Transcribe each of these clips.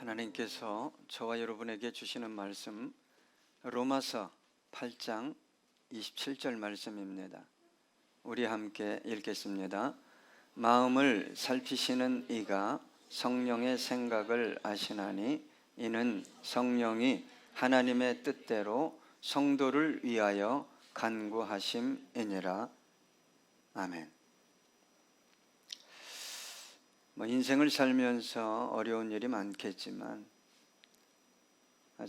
하나님께서 저와 여러분에게 주시는 말씀 로마서 8장 27절 말씀입니다. 우리 함께 읽겠습니다. 마음을 살피시는 이가 성령의 생각을 아시나니 이는 성령이 하나님의 뜻대로 성도를 위하여 간구하심이니라. 아멘. 인생을 살면서 어려운 일이 많겠지만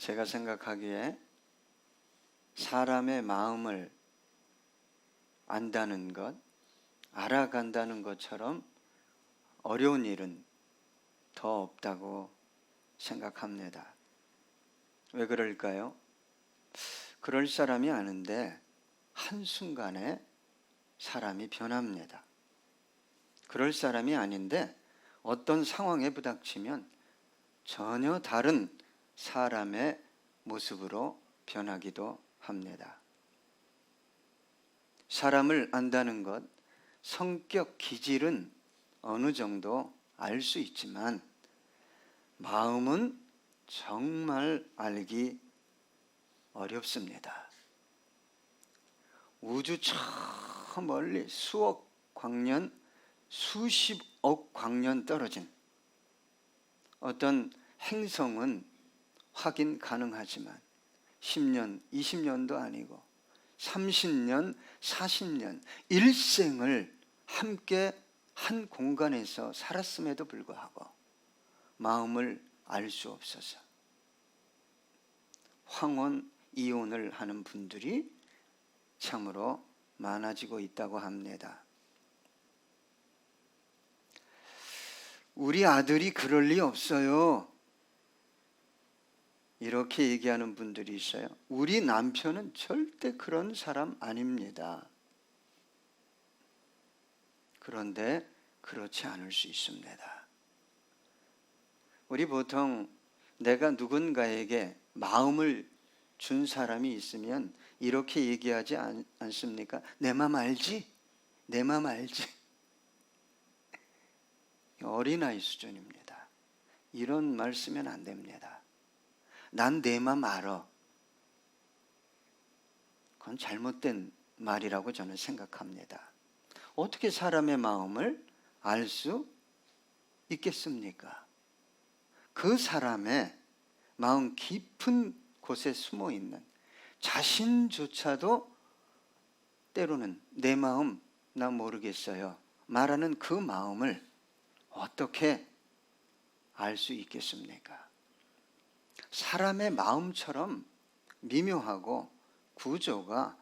제가 생각하기에 사람의 마음을 안다는 것, 알아간다는 것처럼 어려운 일은 더 없다고 생각합니다. 왜 그럴까요? 그럴 사람이 아는데 한순간에 사람이 변합니다. 그럴 사람이 아닌데 어떤 상황에 부닥치면 전혀 다른 사람의 모습으로 변하기도 합니다. 사람을 안다는 것, 성격 기질은 어느 정도 알 수 있지만 마음은 정말 알기 어렵습니다. 우주 저 멀리 수억 광년, 수십억 광년 떨어진 어떤 행성은 확인 가능하지만 10년, 20년도 아니고 30년, 40년, 일생을 함께 한 공간에서 살았음에도 불구하고 마음을 알 수 없어서 황혼, 이혼을 하는 분들이 참으로 많아지고 있다고 합니다. 우리 아들이 그럴 리 없어요. 이렇게 얘기하는 분들이 있어요. 우리 남편은 절대 그런 사람 아닙니다. 그런데 그렇지 않을 수 있습니다. 우리 보통 내가 누군가에게 마음을 준 사람이 있으면 이렇게 얘기하지 않습니까? 내 맘 알지? 내 맘 알지? 어린아이 수준입니다. 이런 말 쓰면 안 됩니다. 난 내 맘 알아. 그건 잘못된 말이라고 저는 생각합니다. 어떻게 사람의 마음을 알 수 있겠습니까? 그 사람의 마음 깊은 곳에 숨어 있는 자신조차도 때로는 내 마음 나 모르겠어요 말하는 그 마음을 어떻게 알 수 있겠습니까? 사람의 마음처럼 미묘하고 구조가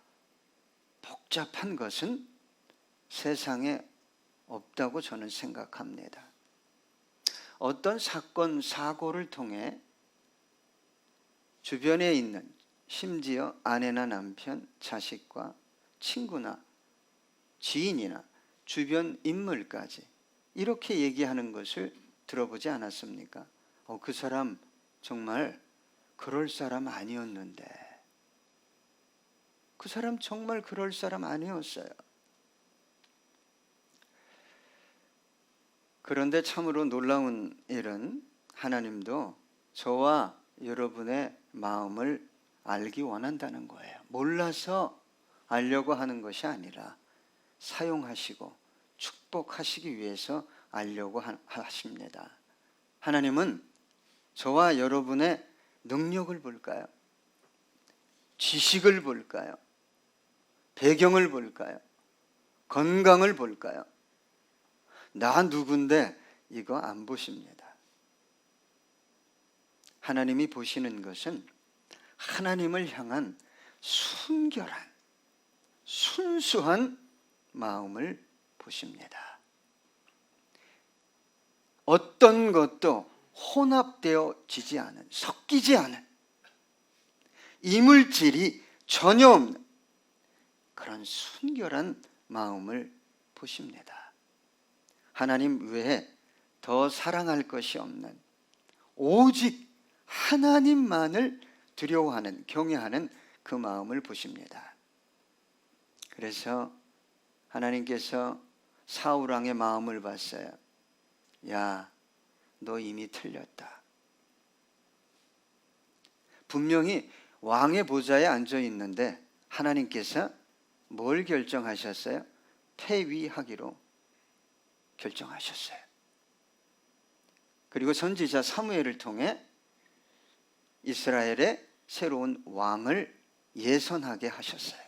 복잡한 것은 세상에 없다고 저는 생각합니다. 어떤 사건, 사고를 통해 주변에 있는 심지어 아내나 남편, 자식과 친구나 지인이나 주변 인물까지 이렇게 얘기하는 것을 들어보지 않았습니까? 그 사람 정말 그럴 사람 아니었는데, 그 사람 정말 그럴 사람 아니었어요. 그런데 참으로 놀라운 일은 하나님도 저와 여러분의 마음을 알기 원한다는 거예요. 몰라서 알려고 하는 것이 아니라 사용하시고 축복하시기 위해서 알려고 하십니다. 하나님은 저와 여러분의 능력을 볼까요? 지식을 볼까요? 배경을 볼까요? 건강을 볼까요? 나 누군데 이거 안 보십니다. 하나님이 보시는 것은 하나님을 향한 순결한, 순수한 마음을 보십니다. 어떤 것도 혼합되어지지 않은, 섞이지 않은, 이물질이 전혀 없는 그런 순결한 마음을 보십니다. 하나님 외에 더 사랑할 것이 없는, 오직 하나님만을 두려워하는, 경외하는 그 마음을 보십니다. 그래서 하나님께서 사울 왕의 마음을 봤어요. 야, 너 이미 틀렸다. 분명히 왕의 보좌에 앉아 있는데 하나님께서 뭘 결정하셨어요? 폐위하기로 결정하셨어요. 그리고 선지자 사무엘을 통해 이스라엘의 새로운 왕을 예선하게 하셨어요.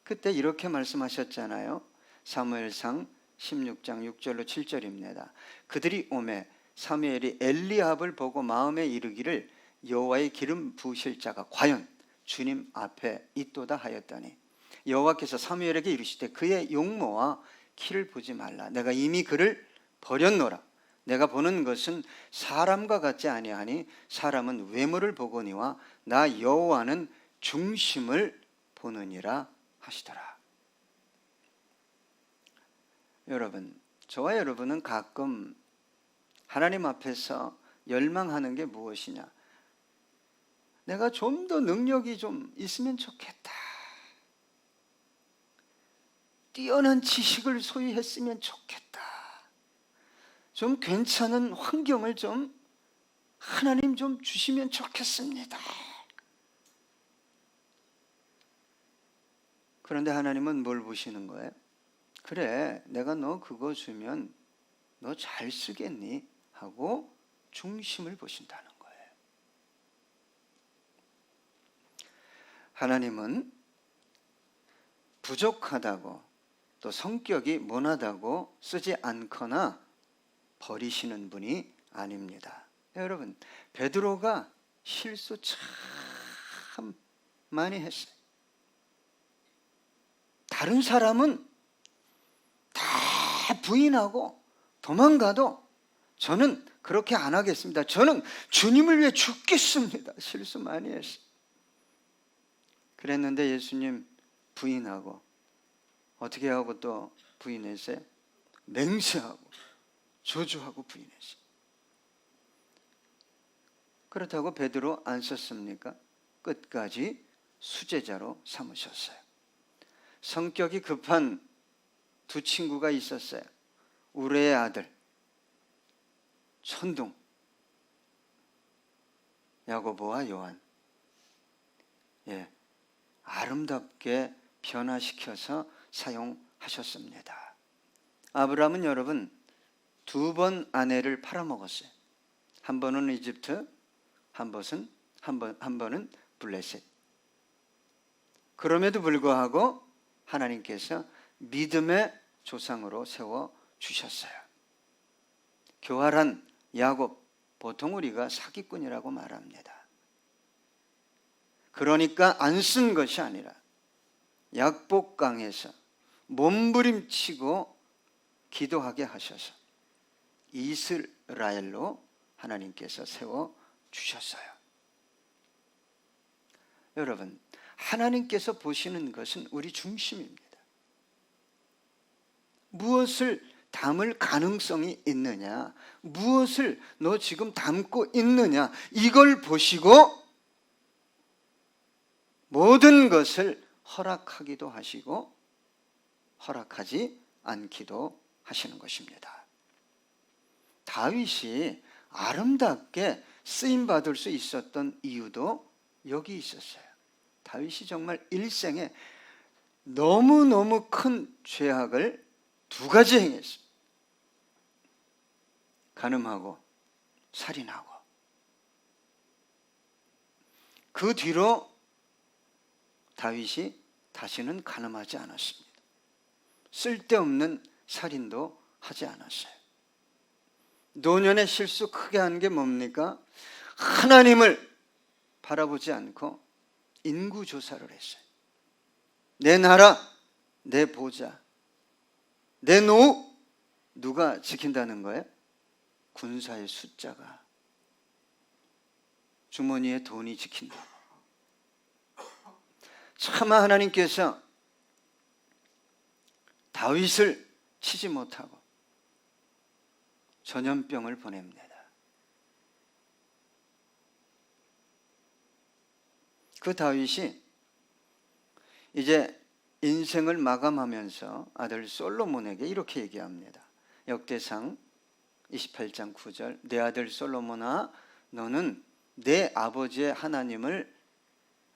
그때 이렇게 말씀하셨잖아요. 사무엘상 16장 6절로 7절입니다. 그들이 오매 사무엘이 엘리압을 보고 마음에 이르기를 여호와의 기름 부으실 자가 과연 주님 앞에 있도다 하였더니 여호와께서 사무엘에게 이르시되 그의 용모와 키를 보지 말라. 내가 이미 그를 버렸노라. 내가 보는 것은 사람과 같지 아니하니 사람은 외모를 보거니와 나 여호와는 중심을 보느니라 하시더라. 여러분, 저와 여러분은 가끔 하나님 앞에서 열망하는 게 무엇이냐? 내가 좀 더 능력이 좀 있으면 좋겠다. 뛰어난 지식을 소유했으면 좋겠다. 좀 괜찮은 환경을 좀 하나님 좀 주시면 좋겠습니다. 그런데 하나님은 뭘 보시는 거예요? 그래, 내가 너 그거 주면 너 잘 쓰겠니? 하고 중심을 보신다는 거예요. 하나님은 부족하다고 또 성격이 모난다고 쓰지 않거나 버리시는 분이 아닙니다. 여러분, 베드로가 실수 참 많이 했어요. 다른 사람은 다 부인하고 도망가도 저는 그렇게 안 하겠습니다. 저는 주님을 위해 죽겠습니다. 실수 많이 했어요. 그랬는데 예수님 부인하고 어떻게 하고 또 부인했어요? 맹세하고 저주하고 부인했어요. 그렇다고 베드로 안 썼습니까? 끝까지 수제자로 삼으셨어요. 성격이 급한 두 친구가 있었어요. 우레의 아들 천둥 야고보와 요한. 아름답게 변화시켜서 사용하셨습니다. 아브라함은 여러분 두 번 아내를 팔아먹었어요. 한 번은 이집트, 한 번은 블레셋. 그럼에도 불구하고 하나님께서 믿음의 조상으로 세워 주셨어요. 교활한 야곱, 보통 우리가 사기꾼이라고 말합니다. 그러니까 안 쓴 것이 아니라 약복강에서 몸부림치고 기도하게 하셔서 이스라엘로 하나님께서 세워 주셨어요. 여러분, 하나님께서 보시는 것은 우리 중심입니다. 무엇을 담을 가능성이 있느냐, 무엇을 너 지금 담고 있느냐, 이걸 보시고 모든 것을 허락하기도 하시고 허락하지 않기도 하시는 것입니다. 다윗이 아름답게 쓰임받을 수 있었던 이유도 여기 있었어요. 다윗이 정말 일생에 너무너무 큰 죄악을 두 가지 행했어요. 간음하고 살인하고. 그 뒤로 다윗이 다시는 간음하지 않았습니다. 쓸데없는 살인도 하지 않았어요. 노년의 실수 크게 한 게 뭡니까? 하나님을 바라보지 않고 인구조사를 했어요. 내 나라, 내 보좌, 내 노후 누가 지킨다는 거예요? 군사의 숫자가, 주머니에 돈이 지킨다. 차마 하나님께서 다윗을 치지 못하고 전염병을 보냅니다. 그 다윗이 이제 인생을 마감하면서 아들 솔로몬에게 이렇게 얘기합니다. 역대상 28장 9절, 내 아들 솔로몬아, 너는 내 아버지의 하나님을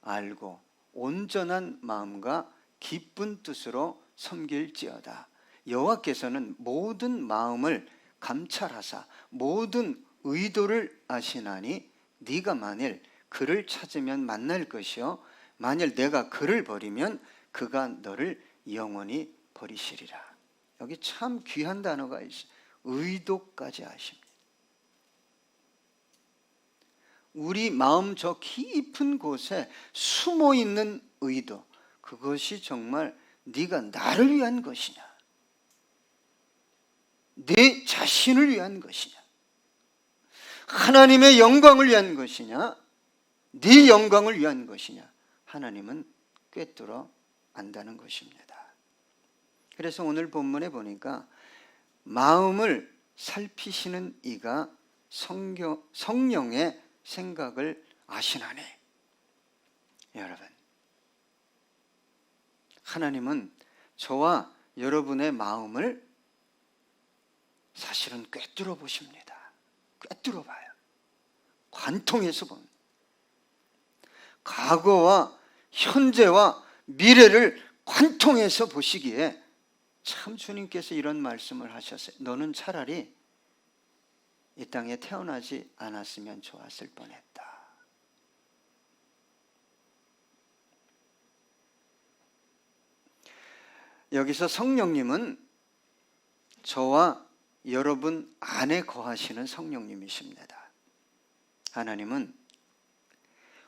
알고 온전한 마음과 기쁜 뜻으로 섬길지어다. 여호와께서는 모든 마음을 감찰하사 모든 의도를 아시나니 네가 만일 그를 찾으면 만날 것이요 만일 내가 그를 버리면 그가 너를 영원히 버리시리라. 여기 참 귀한 단어가 있어요. 의도까지 아십니다. 우리 마음 저 깊은 곳에 숨어있는 의도, 그것이 정말 네가 나를 위한 것이냐, 내 자신을 위한 것이냐, 하나님의 영광을 위한 것이냐, 네 영광을 위한 것이냐, 하나님은 꿰뚫어 안다는 것입니다. 그래서 오늘 본문에 보니까 마음을 살피시는 이가 성령의 생각을 아시나니. 여러분, 하나님은 저와 여러분의 마음을 사실은 꿰뚫어 보십니다. 꿰뚫어 봐요. 관통해서 봅니다. 과거와 현재와 미래를 관통해서 보시기에 참 주님께서 이런 말씀을 하셨어요. 너는 차라리 이 땅에 태어나지 않았으면 좋았을 뻔했다. 여기서 성령님은 저와 여러분 안에 거하시는 성령님이십니다. 하나님은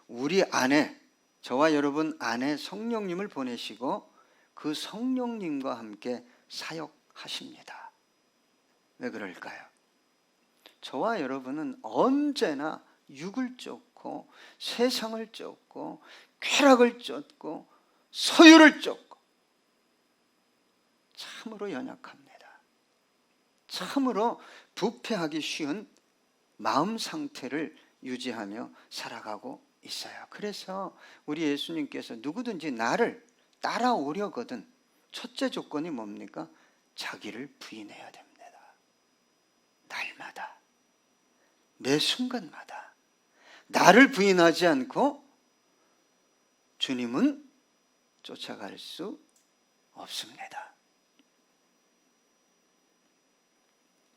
우리 안에, 저와 여러분 안에 성령님을 보내시고 그 성령님과 함께 사역하십니다. 왜 그럴까요? 저와 여러분은 언제나 육을 쫓고 세상을 쫓고 쾌락을 쫓고 소유를 쫓고 참으로 연약합니다. 참으로 부패하기 쉬운 마음 상태를 유지하며 살아가고 있어요. 그래서 우리 예수님께서 누구든지 나를 따라오려거든 첫째 조건이 뭡니까? 자기를 부인해야 됩니다. 날마다, 매 순간마다 나를 부인하지 않고 주님은 쫓아갈 수 없습니다.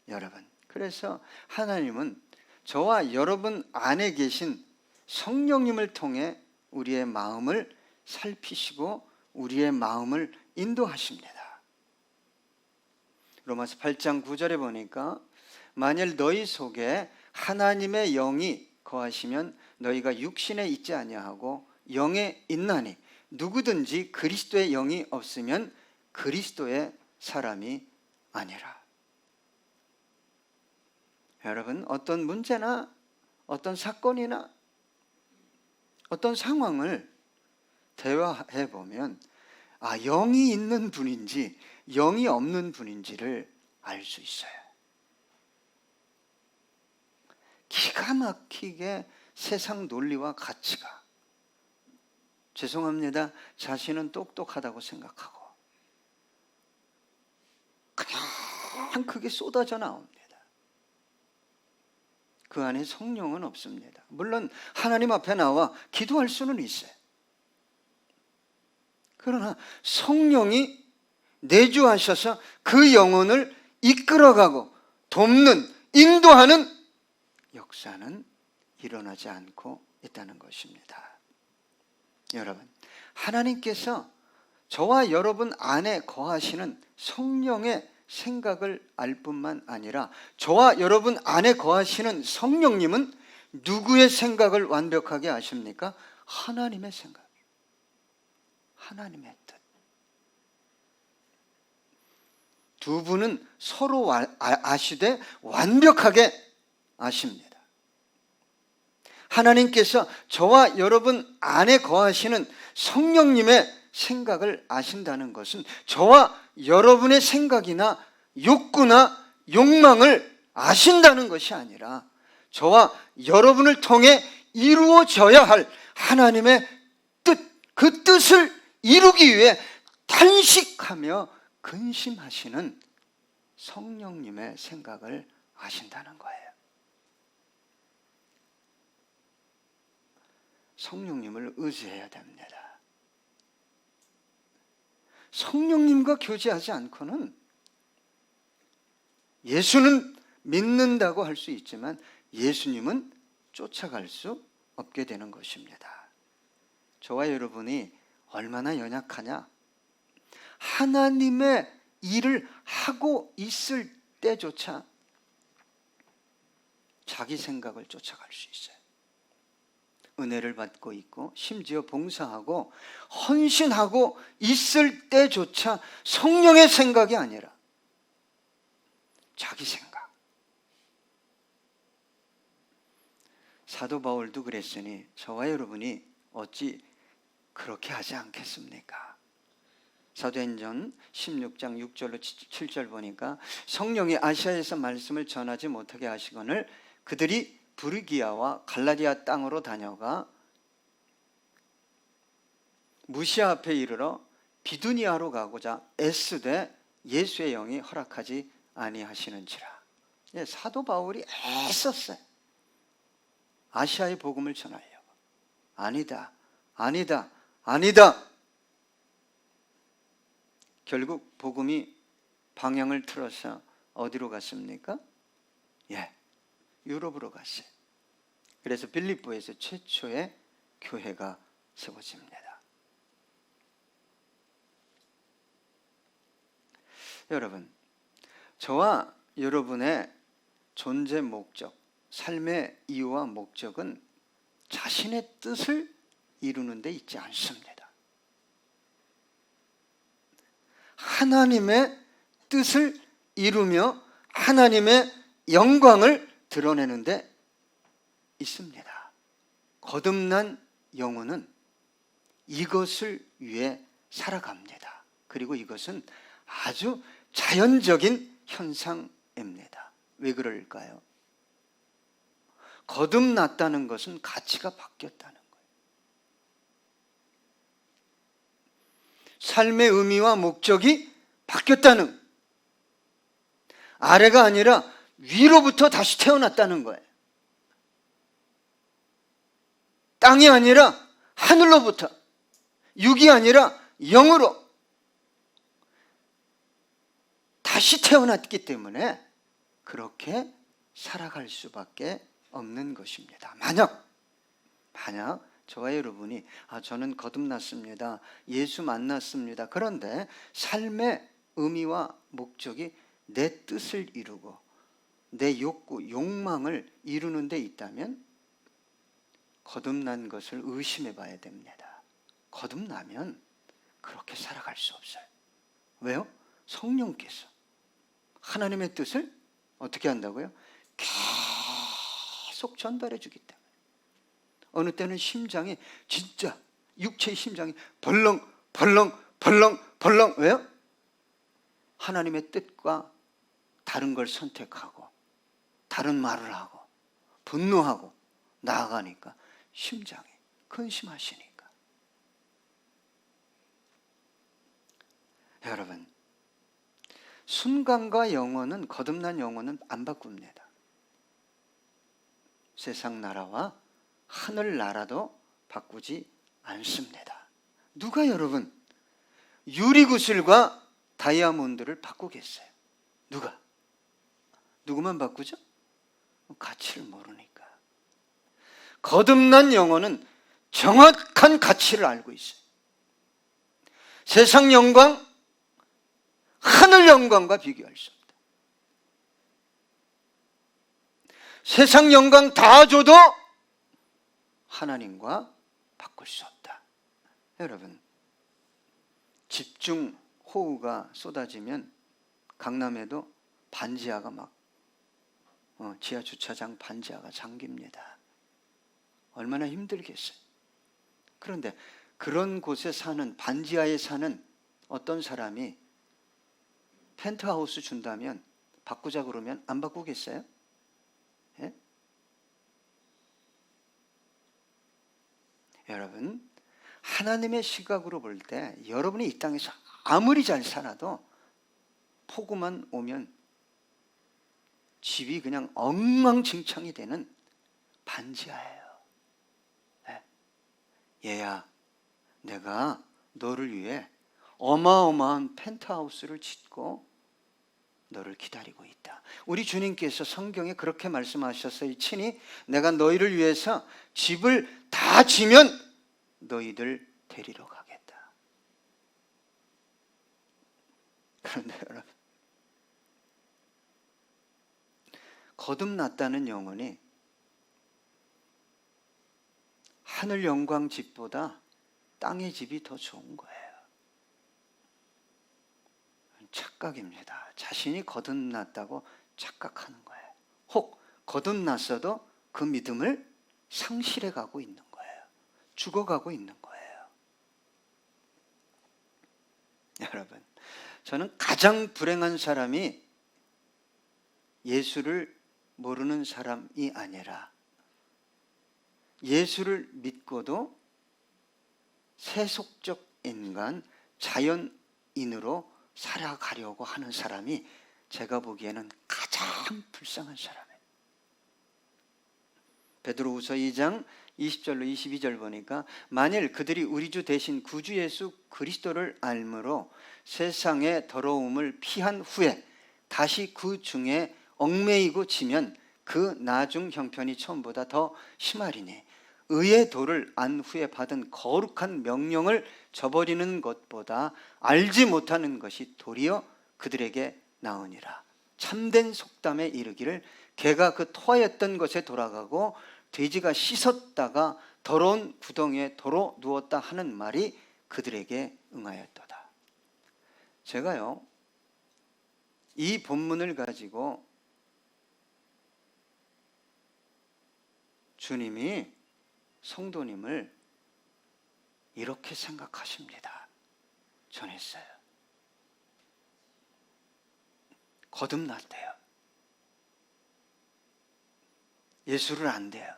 여러분, 그래서 하나님은 저와 여러분 안에 계신 성령님을 통해 우리의 마음을 살피시고 우리의 마음을 인도하십니다. 로마서 8장 9절에 보니까 만일 너희 속에 하나님의 영이 거하시면 너희가 육신에 있지 아니하고 영에 있나니 누구든지 그리스도의 영이 없으면 그리스도의 사람이 아니라. 여러분, 어떤 문제나 어떤 사건이나 어떤 상황을 대화해 보면 영이 있는 분인지 영이 없는 분인지를 알 수 있어요. 기가 막히게 세상 논리와 가치가, 죄송합니다, 자신은 똑똑하다고 생각하고 그냥 그게 쏟아져 나옵니다. 그 안에 성령은 없습니다. 물론 하나님 앞에 나와 기도할 수는 있어요. 그러나 성령이 내주하셔서 그 영혼을 이끌어가고 돕는, 인도하는 역사는 일어나지 않고 있다는 것입니다. 여러분, 하나님께서 저와 여러분 안에 거하시는 성령의 생각을 알 뿐만 아니라 저와 여러분 안에 거하시는 성령님은 누구의 생각을 완벽하게 아십니까? 하나님의 생각, 하나님의 뜻. 두 분은 서로 아시되 완벽하게 아십니다. 하나님께서 저와 여러분 안에 거하시는 성령님의 생각을 아신다는 것은 저와 여러분의 생각이나 욕구나 욕망을 아신다는 것이 아니라 저와 여러분을 통해 이루어져야 할 하나님의 뜻, 그 뜻을 이루기 위해 탄식하며 근심하시는 성령님의 생각을 아신다는 거예요. 성령님을 의지해야 됩니다. 성령님과 교제하지 않고는 예수는 믿는다고 할 수 있지만 예수님은 쫓아갈 수 없게 되는 것입니다. 저와 여러분이 얼마나 연약하냐? 하나님의 일을 하고 있을 때조차 자기 생각을 쫓아갈 수 있어요. 은혜를 받고 있고 심지어 봉사하고 헌신하고 있을 때조차 성령의 생각이 아니라 자기 생각. 사도 바울도 그랬으니 저와 여러분이 어찌 그렇게 하지 않겠습니까? 사도행전 16장 6절로 7절 보니까 성령이 아시아에서 말씀을 전하지 못하게 하시거늘 그들이 부르기아와 갈라디아 땅으로 다녀가 무시아 앞에 이르러 비두니아로 가고자 애쓰되 예수의 영이 허락하지 아니하시는지라. 사도 바울이 애썼어요. 아시아의 복음을 전하려고. 아니다, 아니다, 아니다. 결국 복음이 방향을 틀어서 어디로 갔습니까? 유럽으로 갔어요. 그래서 빌립보에서 최초의 교회가 세워집니다. 여러분, 저와 여러분의 존재 목적, 삶의 이유와 목적은 자신의 뜻을 이루는 데 있지 않습니다. 하나님의 뜻을 이루며 하나님의 영광을 드러내는 데 있습니다. 거듭난 영혼은 이것을 위해 살아갑니다. 그리고 이것은 아주 자연적인 현상입니다. 왜 그럴까요? 거듭났다는 것은 가치가 바뀌었다는 거예요. 삶의 의미와 목적이 바뀌었다는, 아래가 아니라 위로부터 다시 태어났다는 거예요. 땅이 아니라 하늘로부터, 육이 아니라 영으로 다시 태어났기 때문에 그렇게 살아갈 수밖에 없는 것입니다. 만약 저와 여러분이 저는 거듭났습니다, 예수 만났습니다, 그런데 삶의 의미와 목적이 내 뜻을 이루고 내 욕구, 욕망을 이루는 데 있다면 거듭난 것을 의심해 봐야 됩니다. 거듭나면 그렇게 살아갈 수 없어요. 왜요? 성령께서 하나님의 뜻을 어떻게 한다고요? 계속 전달해 주기 때문에. 어느 때는 심장이, 진짜 육체의 심장이 벌렁 왜요? 하나님의 뜻과 다른 걸 선택하고 다른 말을 하고 분노하고 나아가니까 심장이 근심하시니까. 여러분, 순간과 영혼은, 거듭난 영혼은 안 바꿉니다. 세상 나라와 하늘 나라도 바꾸지 않습니다. 누가 여러분 유리구슬과 다이아몬드를 바꾸겠어요? 누구만 바꾸죠? 가치를 모르니까. 거듭난 영혼은 정확한 가치를 알고 있어요. 세상 영광, 하늘 영광과 비교할 수 없다. 세상 영광 다 줘도 하나님과 바꿀 수 없다. 여러분, 집중 호우가 쏟아지면 강남에도 반지하가 막 지하 주차장 반지하가 잠깁니다. 얼마나 힘들겠어요. 그런데 그런 곳에 사는, 반지하에 사는 어떤 사람이 펜트하우스 준다면 바꾸자 그러면 안 바꾸겠어요? 예? 여러분, 하나님의 시각으로 볼 때 여러분이 이 땅에서 아무리 잘 살아도 폭우만 오면 집이 그냥 엉망진창이 되는 반지하예요. 네. 얘야, 내가 너를 위해 어마어마한 펜트하우스를 짓고 너를 기다리고 있다. 우리 주님께서 성경에 그렇게 말씀하셨어요. 친히 내가 너희를 위해서 집을 다 지면 너희들 데리러 가겠다. 그런데 여러분, 거듭났다는 영혼이 하늘 영광 집보다 땅의 집이 더 좋은 거예요. 착각입니다. 자신이 거듭났다고 착각하는 거예요. 혹 거듭났어도 그 믿음을 상실해 가고 있는 거예요. 죽어가고 있는 거예요. 여러분, 저는 가장 불행한 사람이 예수를 모르는 사람이 아니라 예수를 믿고도 세속적 인간, 자연인으로 살아가려고 하는 사람이 제가 보기에는 가장 불쌍한 사람이에요. 베드로후서 2장 20절로 22절 보니까 만일 그들이 우리 주 대신 구주 예수 그리스도를 알므로 세상의 더러움을 피한 후에 다시 그 중에 얽매이고 지면 그 나중 형편이 처음보다 더 심하리니 의의 도를 안 후에 받은 거룩한 명령을 저버리는 것보다 알지 못하는 것이 도리어 그들에게 나으니라. 참된 속담에 이르기를 개가 그 토하였던 것에 돌아가고 돼지가 씻었다가 더러운 구덩이에 도로 누웠다 하는 말이 그들에게 응하였도다. 제가요, 이 본문을 가지고 주님이 성도님을 이렇게 생각하십니다 전했어요. 거듭났대요. 예수를 안대요.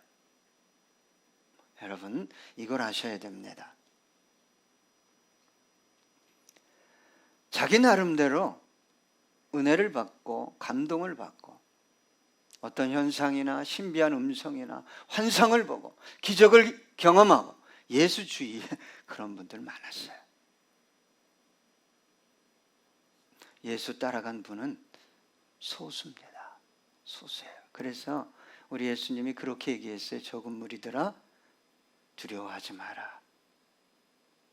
여러분, 이걸 아셔야 됩니다. 자기 나름대로 은혜를 받고 감동을 받고 어떤 현상이나 신비한 음성이나 환상을 보고 기적을 경험하고 예수 주위에 그런 분들 많았어요. 예수 따라간 분은 소수입니다. 소수예요. 그래서 우리 예수님이 그렇게 얘기했어요. 적은 무리들아 두려워하지 마라.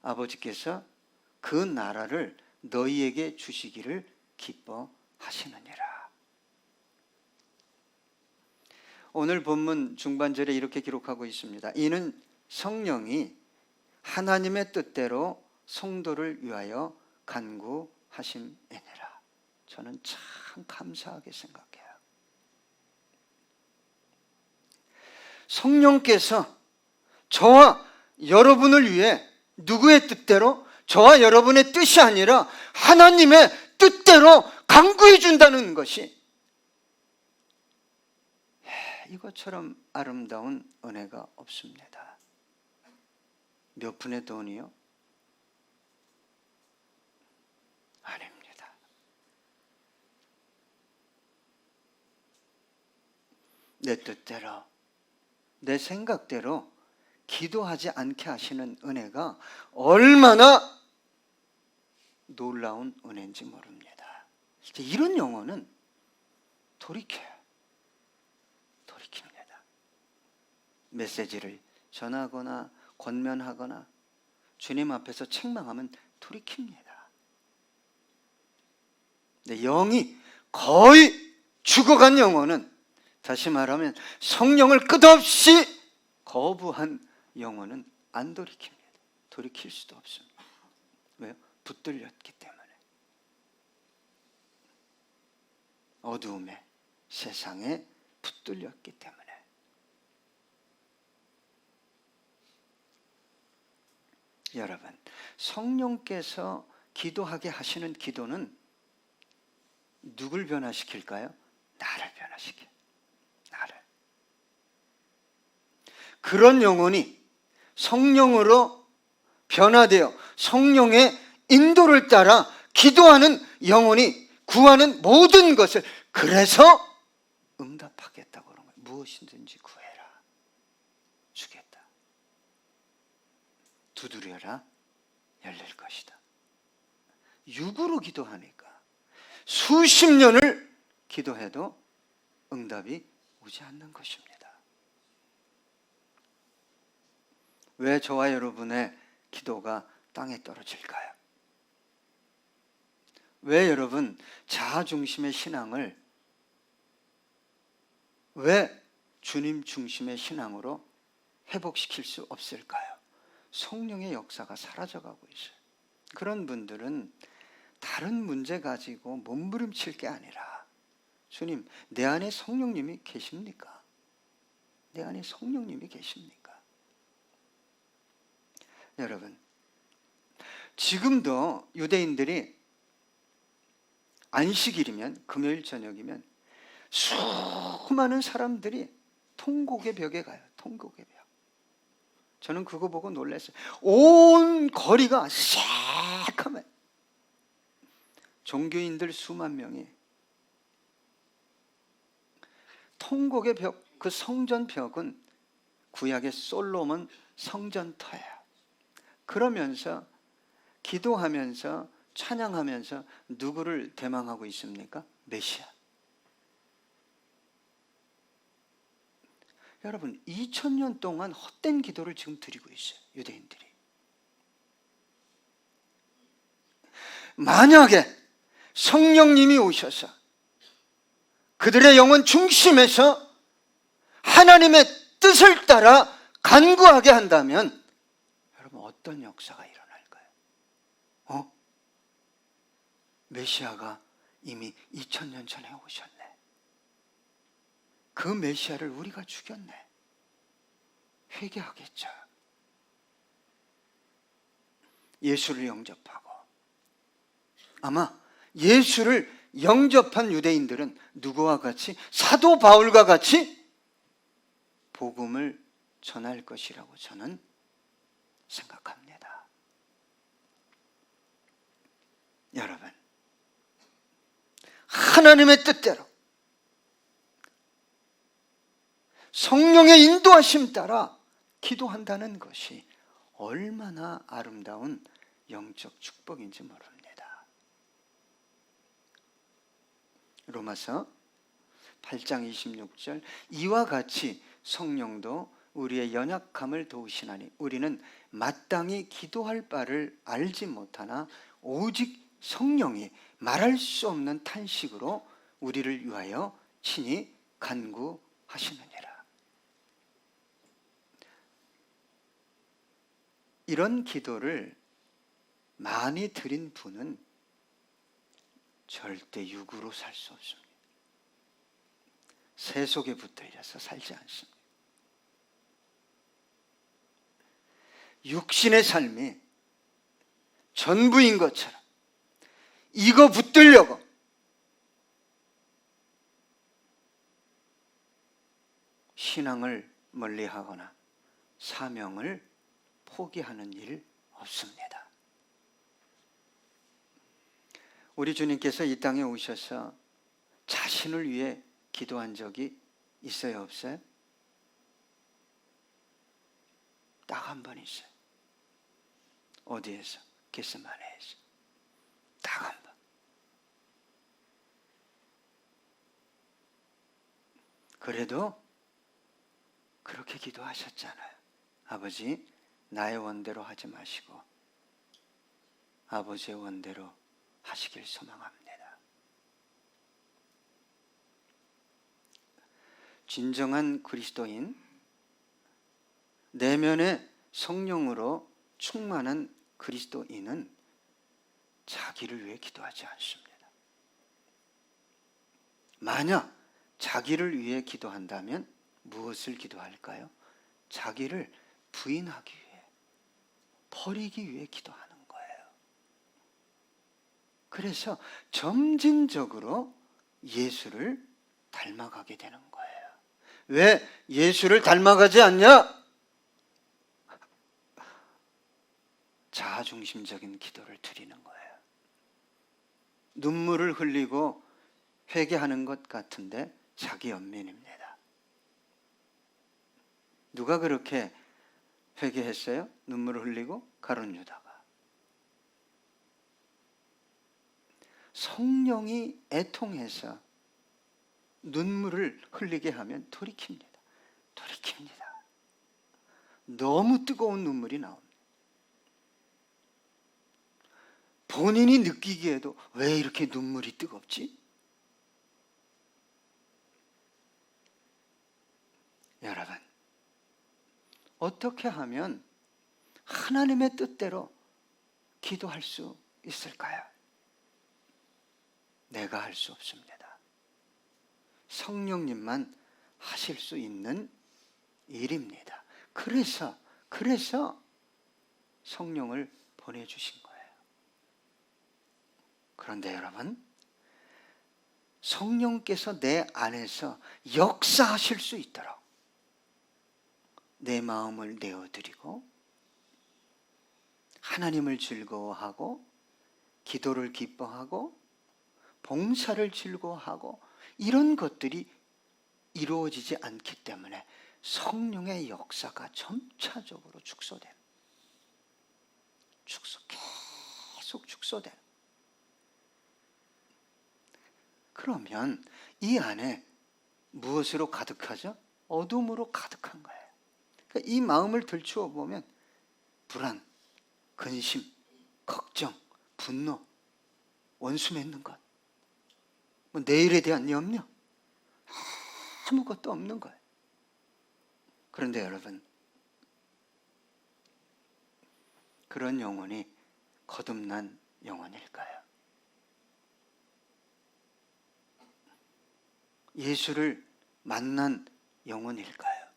아버지께서 그 나라를 너희에게 주시기를 기뻐하시느니라. 오늘 본문 중반절에 이렇게 기록하고 있습니다. 이는 성령이 하나님의 뜻대로 성도를 위하여 간구하심이니라. 저는 참 감사하게 생각해요. 성령께서 저와 여러분을 위해 누구의 뜻대로? 저와 여러분의 뜻이 아니라 하나님의 뜻대로 간구해 준다는 것이 이것처럼 아름다운 은혜가 없습니다. 몇 푼의 돈이요? 아닙니다. 내 뜻대로, 내 생각대로 기도하지 않게 하시는 은혜가 얼마나 놀라운 은혜인지 모릅니다. 이런 영혼은 돌이켜요. 돌이킵니다. 메시지를 전하거나 권면하거나 주님 앞에서 책망하면 돌이킵니다. 근데 영이 거의 죽어간 영혼은, 다시 말하면 성령을 끝없이 거부한 영혼은 안 돌이킵니다. 돌이킬 수도 없습니다. 왜요? 붙들렸기 때문에. 어두움에, 세상에 붙들렸기 때문에. 여러분, 성령께서 기도하게 하시는 기도는 누굴 변화시킬까요? 나를 변화시켜요. 나를. 그런 영혼이 성령으로 변화되어 성령의 인도를 따라 기도하는 영혼이 구하는 모든 것을, 그래서 응답하겠다고 그런 거예요. 무엇이든지 구해라. 주겠다. 두드려라 열릴 것이다. 육으로 기도하니까 수십 년을 기도해도 응답이 오지 않는 것입니다. 왜 저와 여러분의 기도가 땅에 떨어질까요? 왜 여러분 자아중심의 신앙을 왜 주님 중심의 신앙으로 회복시킬 수 없을까요? 성령의 역사가 사라져가고 있어요. 그런 분들은 다른 문제 가지고 몸부림칠 게 아니라 주님, 내 안에 성령님이 계십니까? 내 안에 성령님이 계십니까? 여러분, 지금도 유대인들이 안식일이면 금요일 저녁이면 수많은 사람들이 통곡의 벽에 가요. 통곡의 벽. 저는 그거 보고 놀랐어요. 온 거리가 새카매. 종교인들 수만 명이 통곡의 벽, 그 성전 벽은 구약의 솔로몬 성전터예요. 그러면서 기도하면서 찬양하면서 누구를 대망하고 있습니까? 메시아. 여러분, 2000년 동안 헛된 기도를 지금 드리고 있어요. 유대인들이. 만약에 성령님이 오셔서 그들의 영혼 중심에서 하나님의 뜻을 따라 간구하게 한다면 여러분 어떤 역사가 일어날까요? 메시아가 이미 2000년 전에 오셨네. 그 메시아를 우리가 죽였네. 회개하겠죠. 예수를 영접하고 아마 예수를 영접한 유대인들은 누구와 같이? 사도 바울과 같이 복음을 전할 것이라고 저는 생각합니다. 여러분, 하나님의 뜻대로 성령의 인도하심 따라 기도한다는 것이 얼마나 아름다운 영적 축복인지 모릅니다. 로마서 8장 26절, 이와 같이 성령도 우리의 연약함을 도우시나니 우리는 마땅히 기도할 바를 알지 못하나 오직 성령이 말할 수 없는 탄식으로 우리를 위하여 친히 간구하시느니라. 이런 기도를 많이 드린 분은 절대 육으로 살 수 없습니다. 세속에 붙들려서 살지 않습니다. 육신의 삶이 전부인 것처럼 이거 붙들려고 신앙을 멀리하거나 사명을 포기하는 일 없습니다. 우리 주님께서 이 땅에 오셔서 자신을 위해 기도한 적이 있어요, 없어요? 딱 한 번 있어요. 어디에서? 겟세마네에서. 딱 한 번. 그래도 그렇게 기도하셨잖아요. 아버지, 나의 원대로 하지 마시고 아버지의 원대로 하시길 소망합니다. 진정한 그리스도인, 내면의 성령으로 충만한 그리스도인은 자기를 위해 기도하지 않습니다. 만약 자기를 위해 기도한다면 무엇을 기도할까요? 자기를 부인하기 위해, 버리기 위해 기도하는 거예요. 그래서 점진적으로 예수를 닮아가게 되는 거예요. 왜 예수를 닮아가지 않냐? 자아중심적인 기도를 드리는 거예요. 눈물을 흘리고 회개하는 것 같은데 자기 연민입니다. 누가 그렇게 회개했어요? 눈물을 흘리고 가룟 유다가. 성령이 애통해서 눈물을 흘리게 하면 돌이킵니다. 돌이킵니다. 너무 뜨거운 눈물이 나옵니다. 본인이 느끼기에도 왜 이렇게 눈물이 뜨겁지? 여러분, 어떻게 하면 하나님의 뜻대로 기도할 수 있을까요? 내가 할 수 없습니다. 성령님만 하실 수 있는 일입니다. 그래서 성령을 보내주신 거예요. 그런데 여러분, 성령께서 내 안에서 역사하실 수 있도록 내 마음을 내어드리고 하나님을 즐거워하고 기도를 기뻐하고 봉사를 즐거워하고 이런 것들이 이루어지지 않기 때문에 성령의 역사가 점차적으로 축소돼요. 계속 축소돼요. 그러면 이 안에 무엇으로 가득하죠? 어둠으로 가득한 거예요. 그러니까 이 마음을 들추어 보면 불안, 근심, 걱정, 분노, 원수 맺는 것, 뭐 내일에 대한 염려, 아무것도 없는 거예요. 그런데 여러분, 그런 영혼이 거듭난 영혼일까요? 예수를 만난 영혼일까요?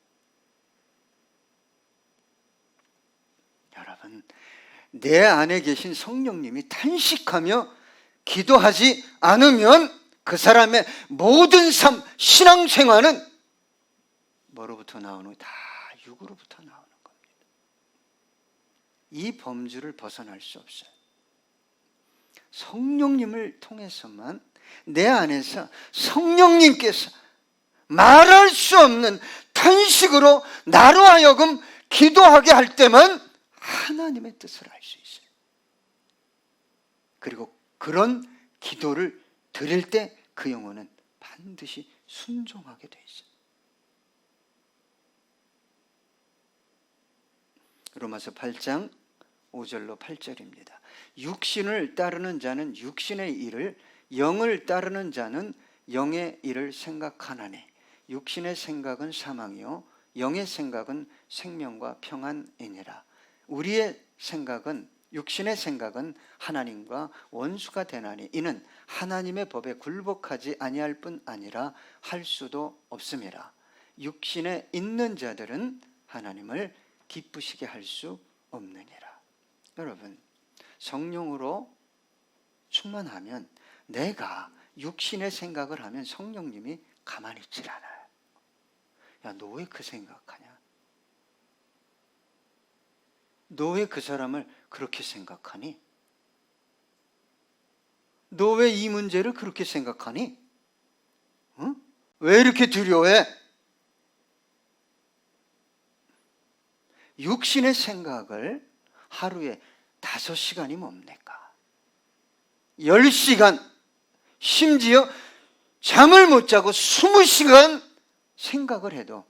여러분, 내 안에 계신 성령님이 탄식하며 기도하지 않으면 그 사람의 모든 삶, 신앙생활은 뭐로부터 나오는? 다 육으로부터 나오는 겁니다. 이 범주를 벗어날 수 없어요. 성령님을 통해서만 내 안에서 성령님께서 말할 수 없는 탄식으로 나로 하여금 기도하게 할 때만 하나님의 뜻을 알 수 있어요. 그리고 그런 기도를 드릴 때 그 영혼은 반드시 순종하게 돼 있어요. 로마서 8장 5절로 8절입니다. 육신을 따르는 자는 육신의 일을, 영을 따르는 자는 영의 일을 생각하나니 육신의 생각은 사망이요 영의 생각은 생명과 평안이니라. 우리의 생각은, 육신의 생각은 하나님과 원수가 되나니 이는 하나님의 법에 굴복하지 아니할 뿐 아니라 할 수도 없음이라. 육신에 있는 자들은 하나님을 기쁘시게 할 수 없느니라. 여러분, 성령으로 충만하면 내가 육신의 생각을 하면 성령님이 가만히 있질 않아요. 야, 너 왜 그 생각하냐? 너 왜 그 사람을 그렇게 생각하니? 너 왜 이 문제를 그렇게 생각하니? 응? 왜 이렇게 두려워해? 육신의 생각을 하루에 5시간이 뭡니까? 10시간, 심지어 잠을 못 자고 20시간 생각을 해도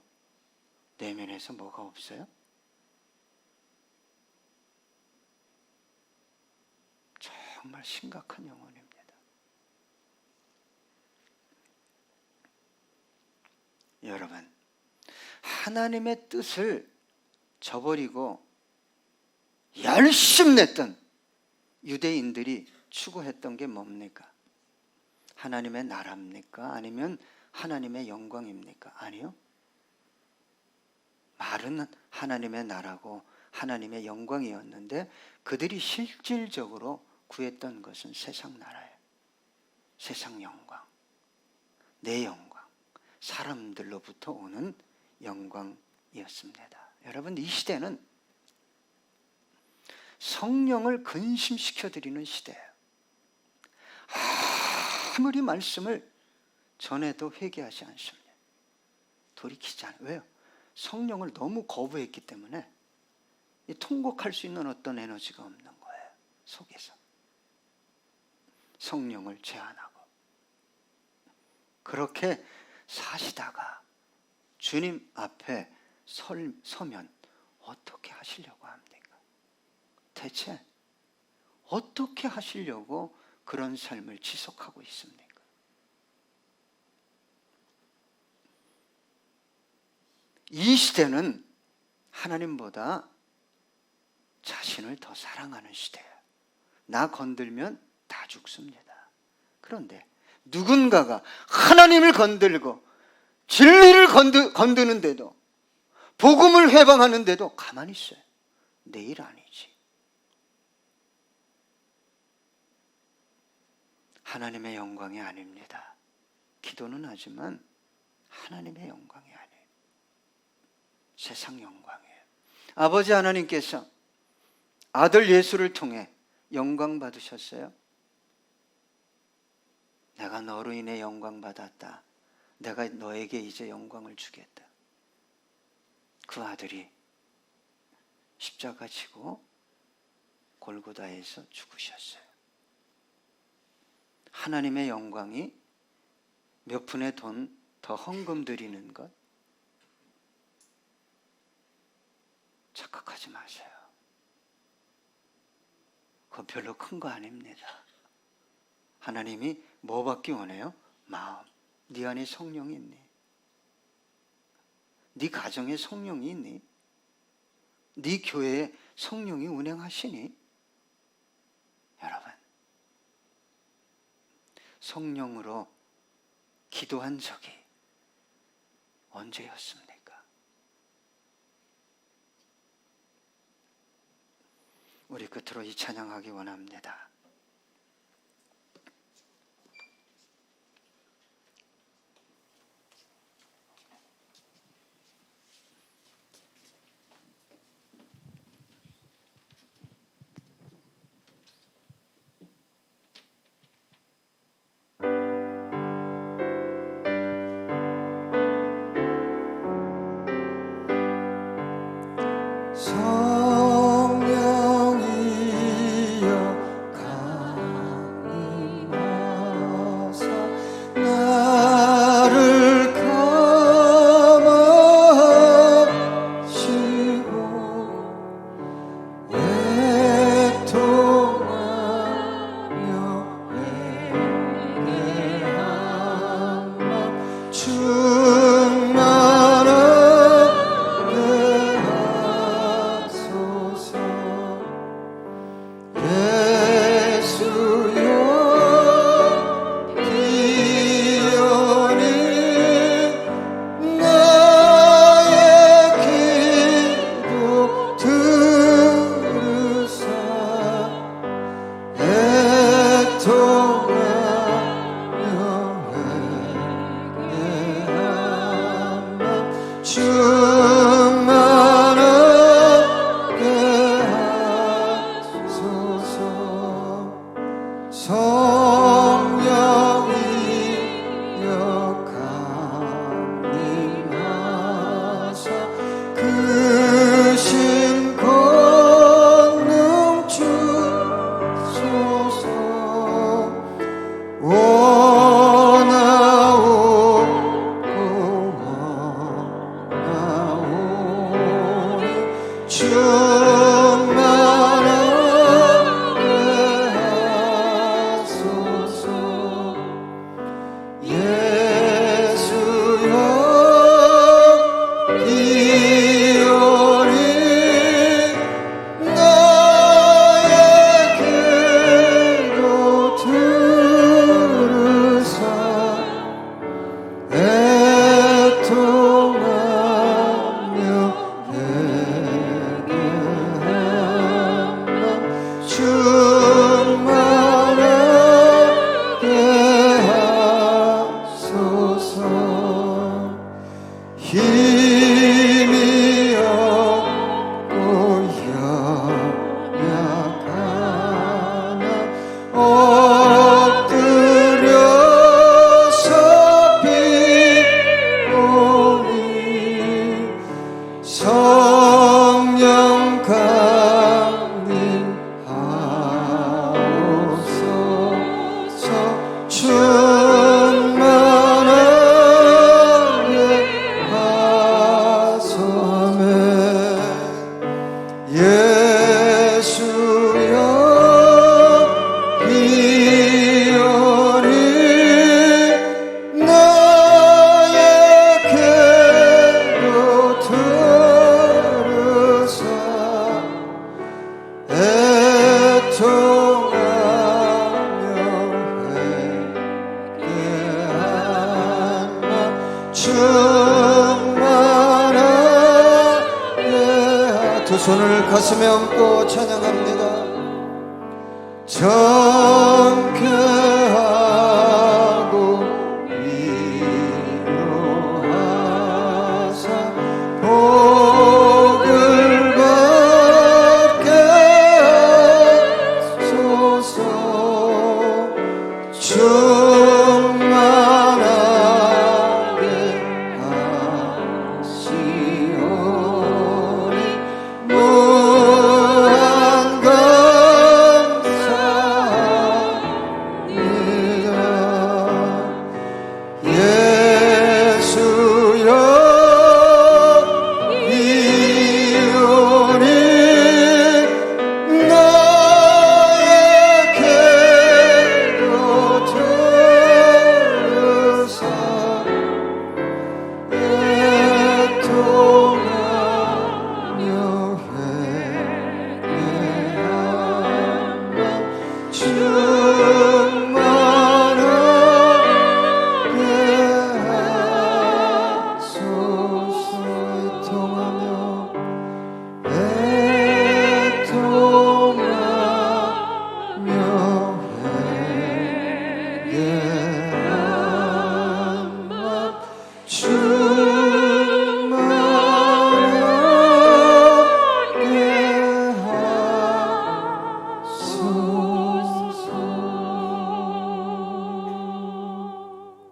내면에서 뭐가 없어요? 정말 심각한 영혼입니다. 여러분, 하나님의 뜻을 저버리고 열심냈던 유대인들이 추구했던 게 뭡니까? 하나님의 나라입니까? 아니면 하나님의 영광입니까? 아니요. 말은 하나님의 나라고 하나님의 영광이었는데 그들이 실질적으로 구했던 것은 세상 나라예요. 세상 영광, 내 영광, 사람들로부터 오는 영광이었습니다. 여러분, 이 시대는 성령을 근심시켜드리는 시대예요. 아무리 말씀을 전해도 회개하지 않습니다. 돌이키지 않아요. 왜요? 성령을 너무 거부했기 때문에 통곡할 수 있는 어떤 에너지가 없는 거예요. 속에서 성령을 제한하고 그렇게 사시다가 주님 앞에 서면 어떻게 하시려고 합니까? 대체 어떻게 하시려고 그런 삶을 지속하고 있습니까? 이 시대는 하나님보다 자신을 더 사랑하는 시대예요. 나 건들면 다 죽습니다. 그런데 누군가가 하나님을 건들고 진리를 건드는데도, 복음을 회방하는데도 가만히 있어요. 내일 아니지. 하나님의 영광이 아닙니다. 기도는 하지만 하나님의 영광이 아니에요. 세상 영광이에요. 아버지 하나님께서 아들 예수를 통해 영광 받으셨어요. 내가 너로 인해 영광 받았다. 내가 너에게 이제 영광을 주겠다. 그 아들이 십자가 지고 골고다에서 죽으셨어요. 하나님의 영광이 몇 푼의 돈 더 헌금 드리는 것 착각하지 마세요. 그거 별로 큰 거 아닙니다. 하나님이 뭐 받기 원해요? 마음. 네 안에 성령이 있니? 네 가정에 성령이 있니? 네 교회에 성령이 운행하시니? 여러분, 성령으로 기도한 적이 언제였습니까? 우리 끝으로 이 찬양하기 원합니다. 예수여 이온이 나에게로 들으사 애통하며 회개한 나 충만하게 두 손을 가슴에 얹고 찬양합니다. 정결